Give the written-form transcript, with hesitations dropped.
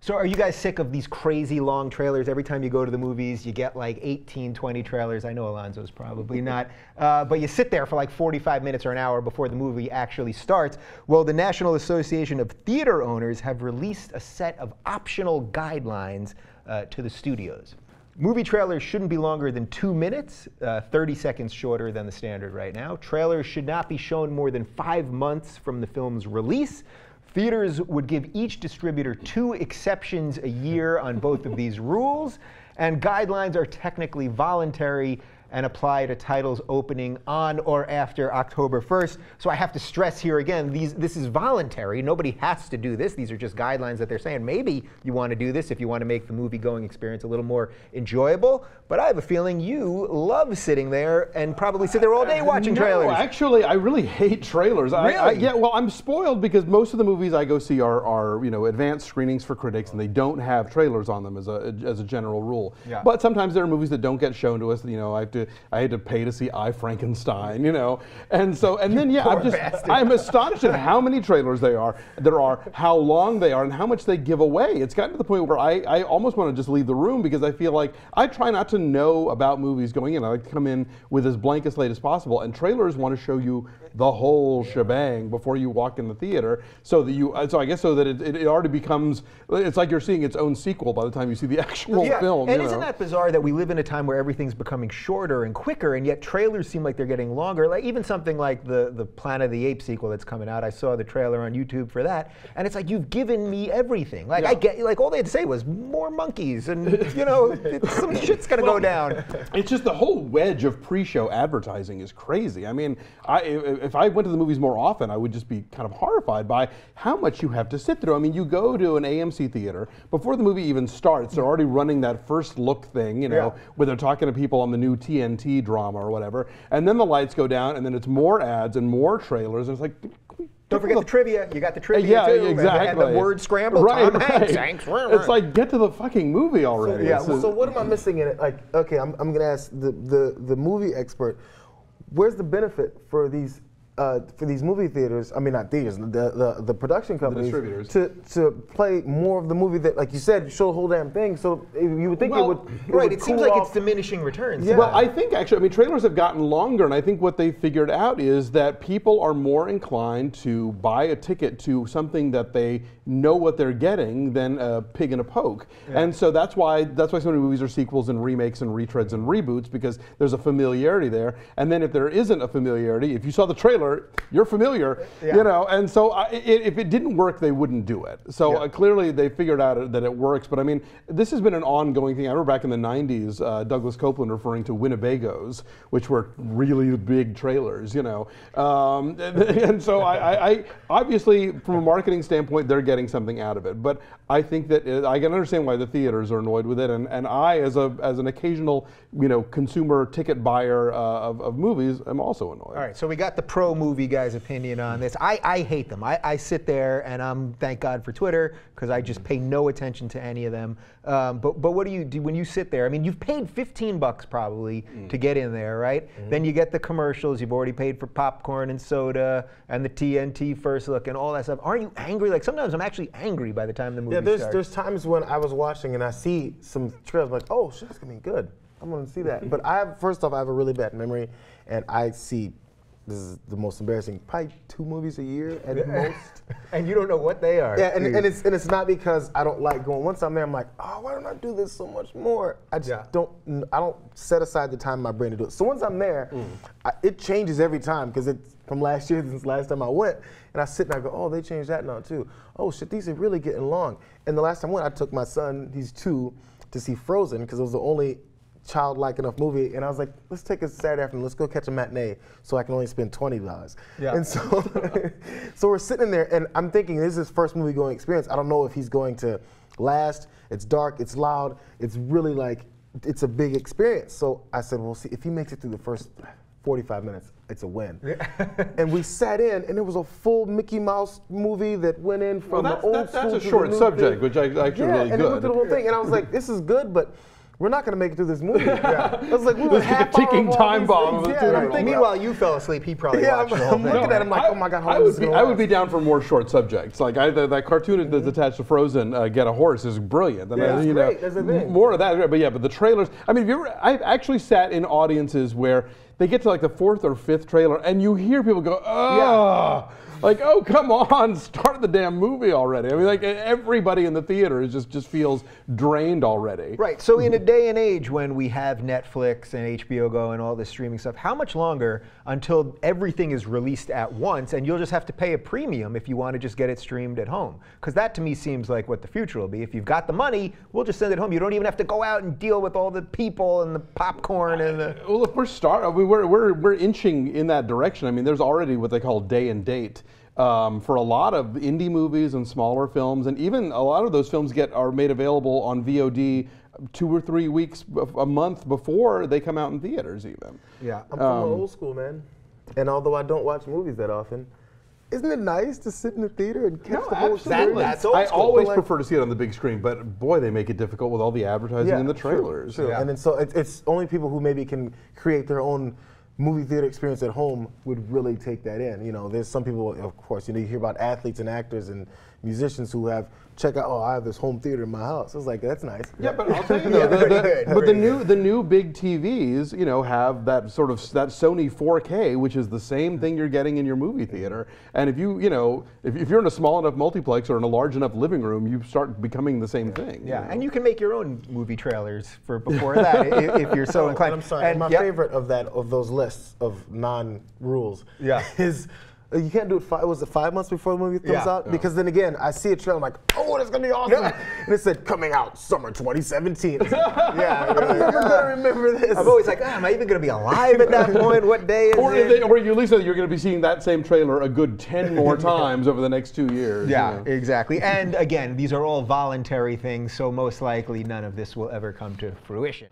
So are you guys sick of these crazy long trailers? Every time you go to the movies, you get like 18, 20 trailers. I know Alonso's probably not. But you sit there for like 45 minutes or an hour before the movie actually starts. Well, the National Association of Theater Owners have released a set of optional guidelines to the studios. Movie trailers shouldn't be longer than 2 minutes, 30 seconds shorter than the standard right now. Trailers should not be shown more than 5 months from the film's release. Theaters would give each distributor 2 exceptions a year on both of these rules, and guidelines are technically voluntary and apply to titles opening on or after October 1st. So I have to stress here again, this is voluntary. Nobody has to do this. These are just guidelines that they're saying. Maybe you want to do this if you want to make the movie-going experience a little more enjoyable. But I have a feeling you love sitting there and probably sit there all day watching trailers. No, actually, I really hate trailers. Really? Yeah, well, I'm spoiled because most of the movies I go see are advanced screenings for critics, and they don't have trailers on them as a general rule. Yeah. But sometimes there are movies that don't get shown to us. I had to pay to see I, Frankenstein, and then I'm astonished at how many trailers there are, how long they are, and how much they give away. It's gotten to the point where I almost want to just leave the room because I feel like I try not to know about movies going in. I like to come in with as blank a slate as possible, and trailers want to show you the whole shebang before you walk in the theater, so that it already becomes, it's like you're seeing its own sequel by the time you see the actual film. And isn't that bizarre that we live in a time where everything's becoming shorter and quicker, and yet trailers seem like they're getting longer? Like even something like the Planet of the Apes sequel that's coming out, I saw the trailer on YouTube for that, and it's like, you've given me everything. Like I get, like all they had to say was more monkeys, and some shit's gonna go down. It's just the whole wedge of pre-show advertising is crazy. I mean, if I went to the movies more often, I would just be kind of horrified by how much you have to sit through. I mean, you go to an AMC theater, before the movie even starts, they're already running that first look thing, where they're talking to people on the new TNT drama or whatever, and then the lights go down, and then it's more ads and more trailers, and it's like, don't forget the trivia. You got the trivia too. Exactly. And the word scramble. Right, Tom Hanks. It's like, get to the fucking movie already. So what am I missing in it? Like, okay, I'm going to ask the movie expert, where's the benefit for these movie theaters? I mean, not theaters, the production companies, the distributors, to play more of the movie that, like you said, show the whole damn thing. So you would think it would. It seems like it's diminishing returns. Yeah. Well, I think actually, trailers have gotten longer, and I think what they figured out is that people are more inclined to buy a ticket to something that they know what they're getting than a pig in a poke. Yeah. And so that's why so many movies are sequels and remakes and retreads and reboots, because there's a familiarity there. And then if there isn't a familiarity, if you saw the trailer, you're familiar, and so if it didn't work, they wouldn't do it. So clearly they figured out that it works. But I mean, this has been an ongoing thing. I remember back in the 90s, Douglas Copeland referring to Winnebagos, which were really big trailers, and so I obviously, from a marketing standpoint, they're getting something out of it. But I think that I can understand why the theaters are annoyed with it, and I, as an occasional consumer ticket buyer of movies, am also annoyed. All right, so we got the pro movie guy's opinion on this. I hate them. I sit there and thank God for Twitter, because I just pay no attention to any of them. But what do you do when you sit there? I mean, you've paid $15 probably to get in there, right? Then you get the commercials. You've already paid for popcorn and soda and the TNT first look and all that stuff. Aren't you angry? Like sometimes I'm actually angry by the time the movie starts. There's times when I was watching and I see some trailers like, oh shit, it's gonna be good. I'm gonna see that. But first off, I have a really bad memory, and I see. This is the most embarrassing. Probably 2 movies a year at most. And you don't know what they are. Yeah, and it's not because I don't like going. Once I'm there, I'm like, oh, why don't I do this so much more? I just don't set aside the time in my brain to do it. So once I'm there, it changes every time, because it's from last year since last time I went. And I sit and I go, oh, they changed that now too. Oh shit, these are really getting long. And the last time I went, I took my son, he's 2, to see Frozen, because it was the only childlike enough movie, and I was like, let's take a Saturday afternoon, let's go catch a matinee so I can only spend $20. Yeah. And so so we're sitting there, and I'm thinking, this is his first movie going experience. I don't know if he's going to last. It's dark, it's loud, it's really like, it's a big experience. So I said, well, see, if he makes it through the first 45 minutes, it's a win. And we sat in, and it was a full Mickey Mouse movie that went in from the old school. That's a short subject, which I actually really good. And it went through the whole thing, and I was like, this is good, but we're not going to make it through this movie. I was like, we were This is like a ticking time bomb. Meanwhile, you fell asleep. He probably watched the whole I'm thing. looking at him like, oh my God, how long is this gonna I would last? be down for more short subjects. Like that cartoon that's attached to Frozen, Get a Horse, is brilliant. And it's great. That's the thing. More of that. But the trailers. I mean, I've actually sat in audiences where they get to like the 4th or 5th trailer, and you hear people go, oh. Like, oh, come on, start the damn movie already. I mean, like, everybody in the theater just feels drained already. Right, so in a day and age when we have Netflix and HBO Go and all this streaming stuff, how much longer until everything is released at once and you'll just have to pay a premium if you want to just get it streamed at home? Because that to me seems like what the future will be. If you've got the money, we'll just send it home. You don't even have to go out and deal with all the people and the popcorn and the... Well, look, we're inching in that direction. I mean, there's already what they call day and date. For a lot of indie movies and smaller films, and even a lot of those films are made available on VOD 2 or 3 weeks, a month before they come out in theaters even. Yeah, I'm from the old school, man. And although I don't watch movies that often, isn't it nice to sit in the theater and catch the whole absolutely. experience? That's old I school. always prefer to see it on the big screen, but boy, they make it difficult with all the advertising and the trailers. True. Yeah. And then so it's only people who maybe can create their own movie theater experience at home would really take that in. You know, there's some people, of course, you hear about athletes and actors and musicians who check out, oh, I have this home theater in my house. It's like, that's nice. Yeah, but I'll tell you though, the new big TVs, have that sort of that Sony 4K, which is the same thing you're getting in your movie theater. And if you're in a small enough multiplex or in a large enough living room, you start becoming the same thing. Yeah, and you can make your own movie trailers for before that if you're so inclined. And I'm sorry, my favorite of those lists of non-rules is you can't do it. Was it 5 months before the movie comes out? Because then again, I see a trailer, I'm like, oh, that's gonna be awesome. And it said coming out summer 2017. I'm never gonna remember this. I'm always like, am I even gonna be alive at that point? What day is it? Or you at least you're going to be seeing that same trailer a good 10 more times over the next 2 years. Yeah, exactly. And again, these are all voluntary things, so most likely none of this will ever come to fruition.